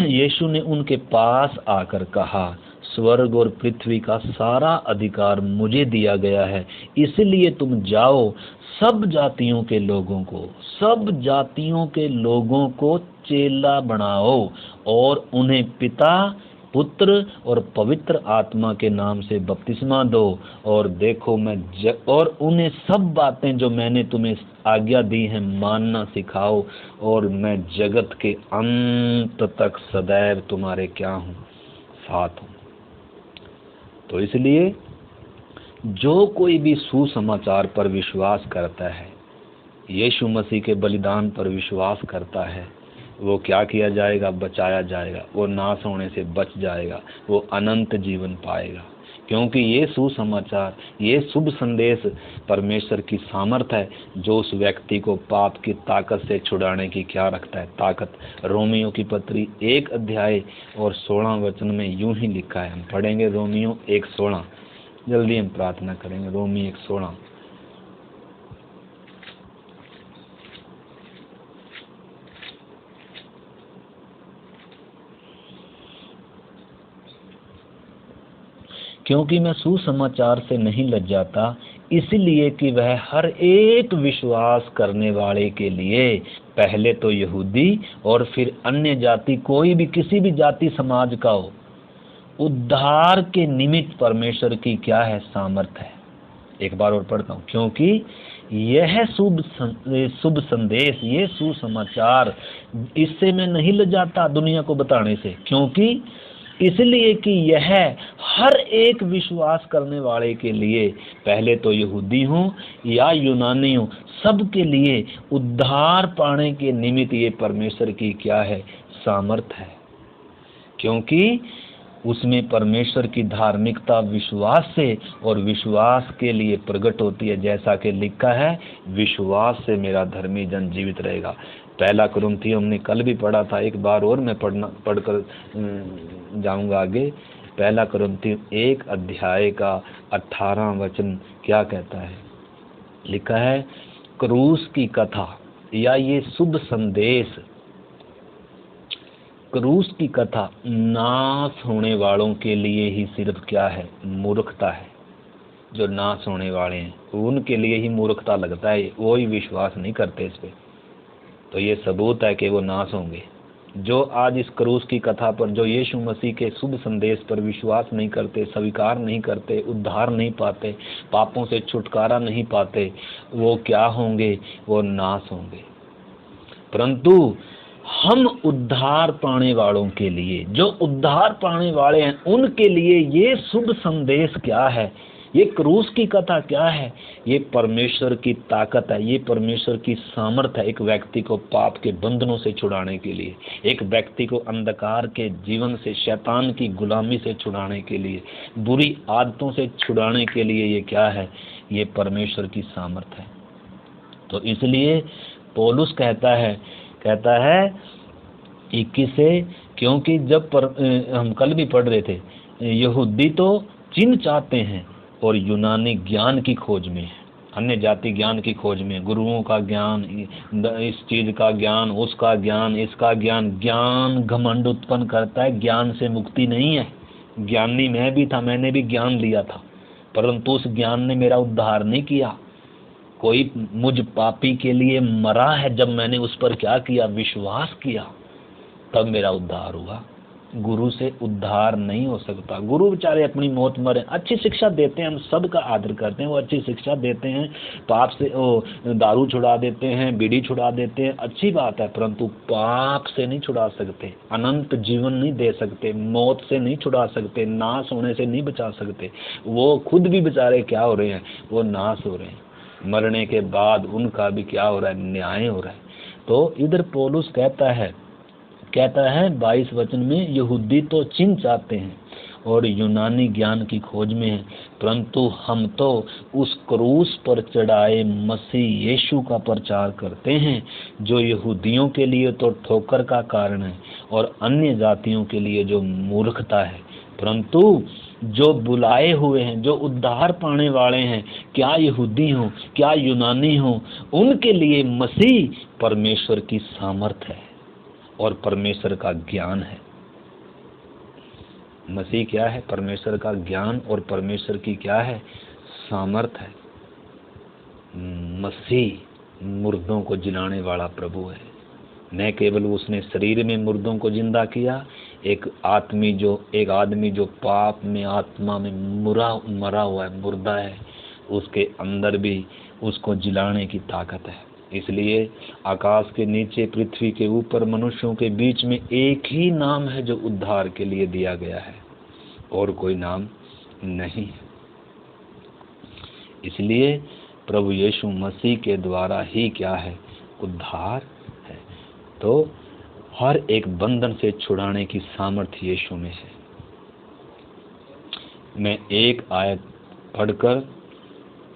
यीशु ने उनके पास आकर कहा, स्वर्ग और पृथ्वी का सारा अधिकार मुझे दिया गया है, इसलिए तुम जाओ, सब जातियों के लोगों को चेला बनाओ और उन्हें पिता, पुत्र और पवित्र आत्मा के नाम से बपतिस्मा दो, और देखो और उन्हें सब बातें जो मैंने तुम्हें आज्ञा दी हैं मानना सिखाओ, और मैं जगत के अंत तक सदैव तुम्हारे क्या हूँ, साथ हूँ। तो इसलिए जो कोई भी सुसमाचार पर विश्वास करता है, यीशु मसीह के बलिदान पर विश्वास करता है, वो क्या किया जाएगा, बचाया जाएगा, वो नाश होने से बच जाएगा, वो अनंत जीवन पाएगा। क्योंकि ये सुसमाचार, ये शुभ संदेश परमेश्वर की सामर्थ है, जो उस व्यक्ति को पाप की ताकत से छुड़ाने की क्या रखता है, ताकत। रोमियो की पत्री 1 अध्याय और 16 वचन में यूं ही लिखा है, हम पढ़ेंगे रोमियो 1:16। जल्दी हम प्रार्थना करेंगे। रोमी 1:16। क्योंकि मैं सुसमाचार से नहीं लज्जाता, इसलिए कि वह हर एक विश्वास करने वाले के लिए, पहले तो यहूदी और फिर अन्य जाति, कोई भी किसी भी जाति समाज का हो, उद्धार के निमित्त परमेश्वर की क्या है, सामर्थ है। एक बार और पढ़ता हूँ। क्योंकि यह शुभ संदेश, ये सुसमाचार, इससे मैं नहीं लजाता दुनिया को बताने से, क्योंकि इसलिए कि यह हर एक विश्वास करने वाले के लिए, पहले तो यहूदी हो या यूनानी हो, सब के लिए उद्धार पाने के निमित्त ये परमेश्वर की क्या है, सामर्थ है। क्योंकि उसमें परमेश्वर की धार्मिकता विश्वास से और विश्वास के लिए प्रकट होती है, जैसा कि लिखा है, विश्वास से मेरा धर्मी जन जीवित रहेगा। पहला कुरिन्थियों हमने कल भी पढ़ा था, एक बार और मैं पढ़कर जाऊंगा आगे। पहला कुरिन्थियों 1 अध्याय का 18 वचन क्या कहता है, लिखा है, क्रूस की कथा या ये शुभ संदेश, क्रूस की कथा नाश होने वालों के लिए ही सिर्फ क्या है, मूर्खता है। जो नाश होने वाले हैं उनके लिए ही मूर्खता लगता है, वो ही विश्वास नहीं करते इस पे। तो ये सबूत है कि वो नाश होंगे। जो आज इस क्रूस की कथा पर, जो यीशु मसीह के शुभ संदेश पर विश्वास नहीं करते, स्वीकार नहीं करते, उद्धार नहीं पाते, पापों से छुटकारा नहीं पाते, वो क्या होंगे, वो नाश होंगे। परंतु हम उद्धार पाने वालों के लिए, जो उद्धार पाने वाले हैं, उनके लिए ये शुभ संदेश क्या है, ये क्रूस की कथा क्या है, ये परमेश्वर की ताकत है, ये परमेश्वर की सामर्थ है। एक व्यक्ति को पाप के बंधनों से छुड़ाने के लिए, एक व्यक्ति को अंधकार के जीवन से, शैतान की गुलामी से छुड़ाने के लिए, बुरी आदतों से छुड़ाने के लिए, ये क्या है, ये परमेश्वर की सामर्थ है। तो इसलिए पौलुस कहता है 21 से, क्योंकि जब हम कल भी पढ़ रहे थे, यहूदी तो चिन्ह चाहते हैं और यूनानी ज्ञान की खोज में है, अन्य जाति ज्ञान की खोज में, गुरुओं का ज्ञान, इस चीज का ज्ञान, उसका ज्ञान, इसका ज्ञान। ज्ञान घमंड उत्पन्न करता है, ज्ञान से मुक्ति नहीं है। ज्ञानी मैं भी था, मैंने भी ज्ञान लिया था, परंतु उस ज्ञान ने मेरा उद्धार नहीं किया। कोई मुझ पापी के लिए मरा है, जब मैंने उस पर क्या किया, विश्वास किया, तब मेरा उद्धार हुआ। गुरु से उद्धार नहीं हो सकता। गुरु बेचारे अपनी मौत मरे, अच्छी शिक्षा देते हैं, हम सबका आदर करते हैं, वो अच्छी शिक्षा देते हैं, पाप से दारू छुड़ा देते हैं, बीड़ी छुड़ा देते हैं, अच्छी बात है, परंतु पाप से नहीं छुड़ा सकते, अनंत जीवन नहीं दे सकते, मौत से नहीं छुड़ा सकते, नाश होने से नहीं बचा सकते। वो खुद भी बेचारे क्या हो रहे हैं, वो नाश हो रहे हैं, मरने के बाद उनका भी क्या हो रहा है, न्याय हो रहा है। तो इधर पौलुस कहता है 22 वचन में, यहूदी तो चिन्ह चाहते हैं और यूनानी ज्ञान की खोज में हैं, परंतु हम तो उस क्रूस पर चढ़ाए मसीह यीशु का प्रचार करते हैं, जो यहूदियों के लिए तो ठोकर का कारण है और अन्य जातियों के लिए जो मूर्खता है, परंतु जो बुलाए हुए हैं, जो उद्धार पाने वाले हैं, क्या यहूदी हो क्या यूनानी हो, उनके लिए मसीह परमेश्वर की सामर्थ है और परमेश्वर का ज्ञान है। मसीह क्या है? परमेश्वर का ज्ञान और परमेश्वर की क्या है? सामर्थ है। मसीह मुर्दों को जिलाने वाला प्रभु है। न केवल उसने शरीर में मुर्दों को जिंदा किया, एक आदमी जो पाप में आत्मा में मरा हुआ है, मुर्दा है, उसके अंदर भी उसको जिलाने की ताकत है। इसलिए आकाश के नीचे पृथ्वी के ऊपर मनुष्यों के बीच में एक ही नाम है जो उद्धार के लिए दिया गया है, और कोई नाम नहीं है। इसलिए प्रभु यीशु मसीह के द्वारा ही क्या है? उद्धार है। तो हर एक बंधन से छुड़ाने की सामर्थ्य यीशु में है। मैं एक आयत पढ़कर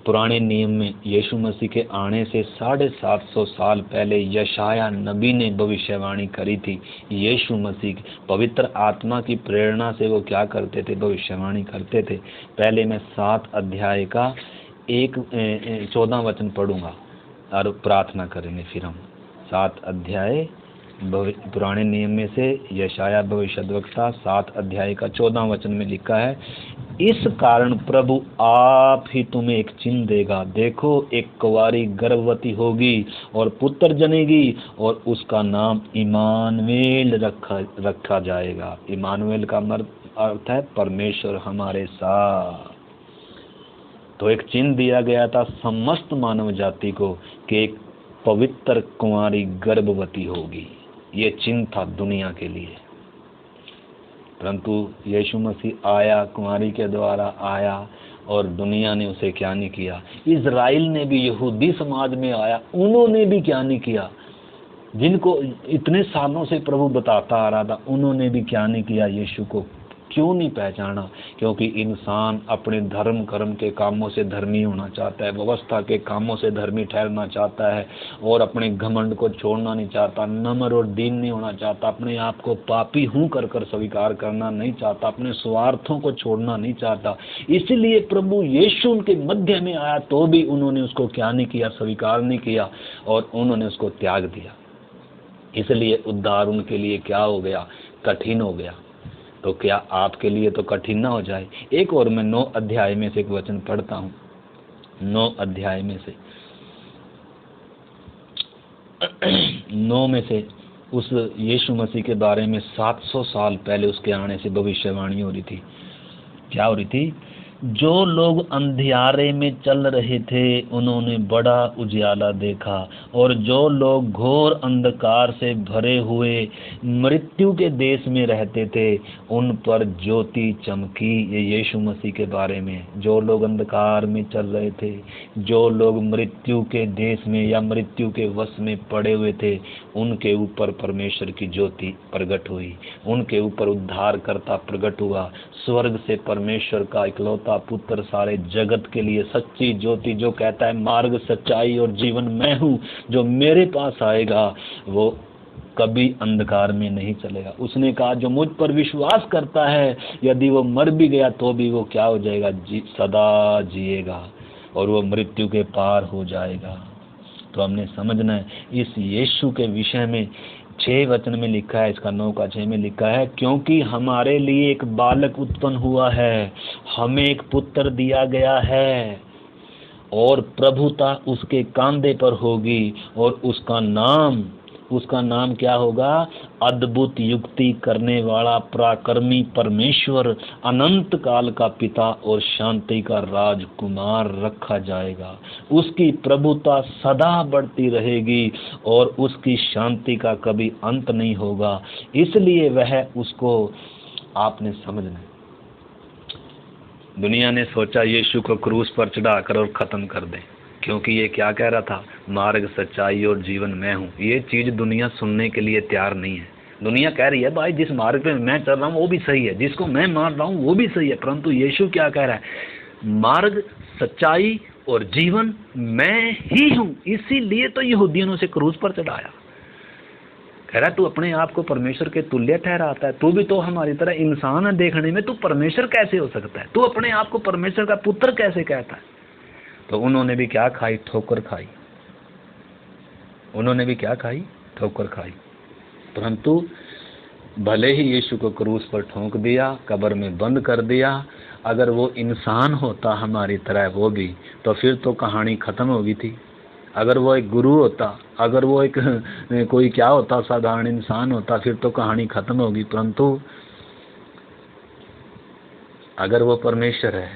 पुराने नियम में यीशु मसीह के आने से 750 साल पहले यशाया नबी ने भविष्यवाणी करी थी। यीशु मसीह पवित्र आत्मा की प्रेरणा से वो क्या करते थे? भविष्यवाणी करते थे। पहले मैं 7 अध्याय का 14 वचन पढ़ूंगा और प्रार्थना करेंगे। फिर हम 7 अध्याय पुराने नियम में से यशाया भविष्यद्वक्ता 7 अध्याय का 14 वचन में लिखा है, इस कारण प्रभु आप ही तुम्हें एक चिन्ह देगा। देखो, एक कुंवारी गर्भवती होगी और पुत्र जनेगी और उसका नाम इमानुएल रखा जाएगा। इमानुएल का अर्थ है परमेश्वर हमारे साथ। तो एक चिन्ह दिया गया था समस्त मानव जाति को कि एक पवित्र कुंवारी गर्भवती होगी। ये चिन्ह था दुनिया के लिए। परंतु यीशु मसीह आया, कुंवारी के द्वारा आया, और दुनिया ने उसे क्या नहीं किया। इज़राइल ने भी, यहूदी समाज में आया, उन्होंने भी क्या नहीं किया। जिनको इतने सालों से प्रभु बताता आ रहा था, उन्होंने भी क्या नहीं किया। यीशु को क्यों नहीं पहचाना? क्योंकि इंसान अपने धर्म कर्म के कामों से धर्मी होना चाहता है, व्यवस्था के कामों से धर्मी ठहरना चाहता है, और अपने घमंड को छोड़ना नहीं चाहता, नम्र और दीन नहीं होना चाहता, अपने आप को पापी हूँ कर स्वीकार करना नहीं चाहता, अपने स्वार्थों को छोड़ना नहीं चाहता। इसलिए प्रभु यीशु उनके मध्य में आया, तो भी उन्होंने उसको क्या नहीं किया? स्वीकार नहीं किया, और उन्होंने उसको त्याग दिया। इसलिए उद्धार उनके लिए क्या हो गया? कठिन हो गया। तो क्या आपके लिए तो कठिन ना हो जाए? एक और मैं 9 अध्याय में से एक वचन पढ़ता हूँ। 9 अध्याय में से 9 में से उस यीशु मसीह के बारे में 700 साल पहले उसके आने से भविष्यवाणी हो रही थी। क्या हो रही थी? जो लोग अंधियारे में चल रहे थे उन्होंने बड़ा उजियाला देखा, और जो लोग घोर अंधकार से भरे हुए मृत्यु के देश में रहते थे उन पर ज्योति चमकी। ये यीशु मसीह के बारे में। जो लोग अंधकार में चल रहे थे, जो लोग मृत्यु के देश में या मृत्यु के वश में पड़े हुए थे, उनके ऊपर परमेश्वर की ज्योति प्रकट हुई, उनके ऊपर उद्धारकर्ता प्रकट हुआ। स्वर्ग से परमेश्वर का इकलौता पुत्र, सारे जगत के लिए सच्ची ज्योति, जो कहता है मार्ग सच्चाई और जीवन मैं हूँ, जो मेरे पास आएगा वो कभी अंधकार में नहीं चलेगा। उसने कहा जो मुझ पर विश्वास करता है, यदि वो मर भी गया तो भी वो क्या हो जाएगा? सदा जिएगा, और वो मृत्यु के पार हो जाएगा। तो हमने समझना है इस यीशु के विषय में 6 वचन में लिखा है, इसका 9 का 6 में लिखा है, क्योंकि हमारे लिए एक बालक उत्पन्न हुआ है, हमें एक पुत्र दिया गया है, और प्रभुता उसके कांधे पर होगी, और उसका नाम क्या होगा? अद्भुत युक्ति करने वाला, पराक्रमी परमेश्वर, अनंत काल का पिता और शांति का राजकुमार रखा जाएगा। उसकी प्रभुता सदा बढ़ती रहेगी और उसकी शांति का कभी अंत नहीं होगा। इसलिए वह उसको आपने समझना। दुनिया ने सोचा यीशु को क्रूस पर चढ़ाकर और खत्म कर दें, क्योंकि ये क्या कह रहा था? मार्ग सच्चाई और जीवन मैं हूँ। ये चीज़ दुनिया सुनने के लिए तैयार नहीं है। दुनिया कह रही है भाई जिस मार्ग पे मैं चल रहा हूँ वो भी सही है, जिसको मैं मान रहा हूँ वो भी सही है, परंतु यीशु क्या कह रहा है? मार्ग, सच्चाई और जीवन मैं ही हूँ। इसीलिए तो यहूदियों ने उसे क्रूस पर चढ़ाया। कह रहा तू अपने आप को परमेश्वर के तुल्य ठहराता है, तू भी तो हमारी तरह इंसान है देखने में, तू परमेश्वर कैसे हो सकता है? तू अपने आप को परमेश्वर का पुत्र कैसे कहता है? तो उन्होंने भी क्या खाई? ठोकर खाई। उन्होंने भी क्या खाई? ठोकर खाई। परंतु भले ही यीशु को क्रूस पर ठोंक दिया, कब्र में बंद कर दिया, अगर वो इंसान होता हमारी तरह वो भी, तो फिर तो कहानी खत्म हो गई थी। अगर वो एक गुरु होता, अगर वो एक कोई क्या होता, साधारण इंसान होता, फिर तो कहानी खत्म होगी। परंतु अगर वो परमेश्वर है,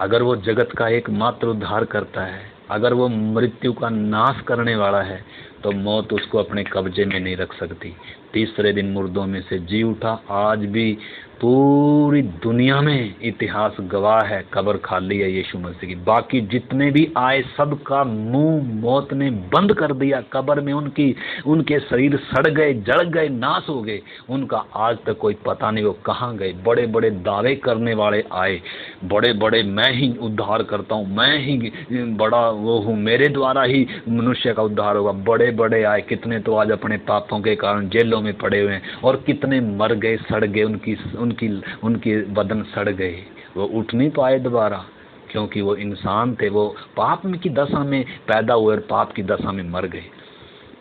अगर वो जगत का एकमात्र उद्धार करता है, अगर वो मृत्यु का नाश करने वाला है, तो मौत उसको अपने कब्जे में नहीं रख सकती। तीसरे दिन मुर्दों में से जी उठा। आज भी पूरी दुनिया में इतिहास गवाह है, कब्र खाली है यीशु मसीह की। बाकी जितने भी आए सबका मुंह मौत ने बंद कर दिया। कब्र में उनके शरीर सड़ गए, जल गए, नाश हो गए। उनका आज तक कोई पता नहीं वो कहाँ गए। बड़े बड़े दावे करने वाले आए, बड़े बड़े मैं ही उद्धार करता हूँ, मैं ही बड़ा वो हूँ, मेरे द्वारा ही मनुष्य का उद्धार होगा। बड़े बड़े आए, कितने तो आज अपने पापों के कारण जेलों में पड़े हुए हैं, और कितने मर गए, सड़ गए, उनकी बदन सड़ गए, वो उठ नहीं पाए दोबारा, क्योंकि वो इंसान थे, वो पाप की दशा में पैदा हुए और पाप की दशा में मर गए।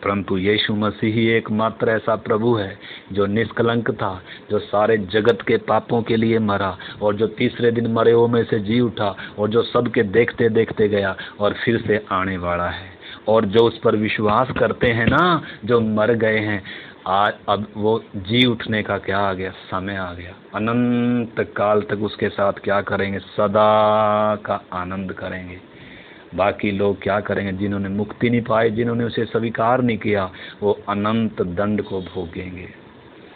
परंतु यीशु मसीह ही एकमात्र ऐसा प्रभु है जो निष्कलंक था, जो सारे जगत के पापों के लिए मरा, और जो तीसरे दिन मरे हुओं में से जी उठा, और जो सबके देखते देखते गया और फिर से आने वाला है। और जो उस पर विश्वास करते हैं ना, जो मर गए हैं, आज अब वो जी उठने का क्या आ गया? समय आ गया। अनंत काल तक उसके साथ क्या करेंगे? सदा का आनंद करेंगे। बाकी लोग क्या करेंगे? जिन्होंने मुक्ति नहीं पाई, जिन्होंने उसे स्वीकार नहीं किया, वो अनंत दंड को भोगेंगे।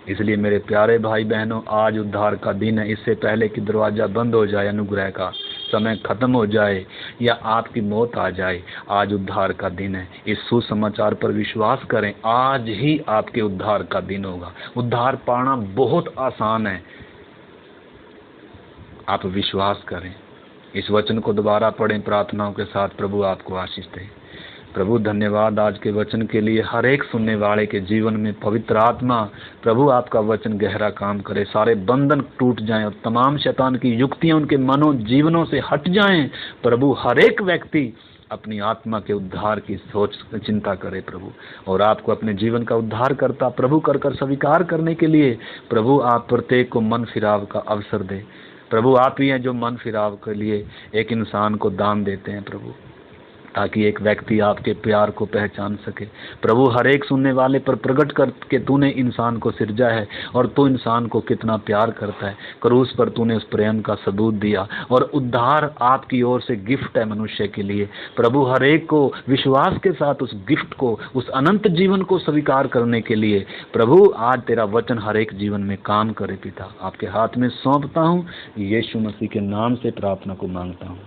इसलिए मेरे प्यारे भाई बहनों, आज उद्धार का दिन है। इससे पहले कि दरवाज़ा बंद हो जाए, अनुग्रह का समय खत्म हो जाए या आपकी मौत आ जाए, आज उद्धार का दिन है। इस सुसमाचार पर विश्वास करें, आज ही आपके उद्धार का दिन होगा। उद्धार पाना बहुत आसान है, आप विश्वास करें। इस वचन को दोबारा पढ़ें प्रार्थनाओं के साथ। प्रभु आपको आशीष दे। प्रभु धन्यवाद आज के वचन के लिए। हर एक सुनने वाले के जीवन में पवित्र आत्मा प्रभु आपका वचन गहरा काम करे, सारे बंधन टूट जाएं और तमाम शैतान की युक्तियां उनके मनो जीवनों से हट जाएं। प्रभु हर एक व्यक्ति अपनी आत्मा के उद्धार की सोच चिंता करे प्रभु, और आपको अपने जीवन का उद्धार करता प्रभु कर स्वीकार करने के लिए प्रभु आप प्रत्येक को मन फिराव का अवसर दे। प्रभु आप ही हैं जो मन फिराव के लिए एक इंसान को दान देते हैं प्रभु, ताकि एक व्यक्ति आपके प्यार को पहचान सके। प्रभु हर एक सुनने वाले पर प्रकट करके तूने इंसान को सिरजा है, और तू इंसान को कितना प्यार करता है। क्रूस पर तूने उस प्रेम का सबूत दिया, और उद्धार आपकी ओर से गिफ्ट है मनुष्य के लिए। प्रभु हर एक को विश्वास के साथ उस गिफ्ट को, उस अनंत जीवन को स्वीकार करने के लिए प्रभु आज तेरा वचन हर एक जीवन में काम करे। पिता आपके हाथ में सौंपता हूँ, यीशु मसीह के नाम से प्रार्थना को मांगता हूँ।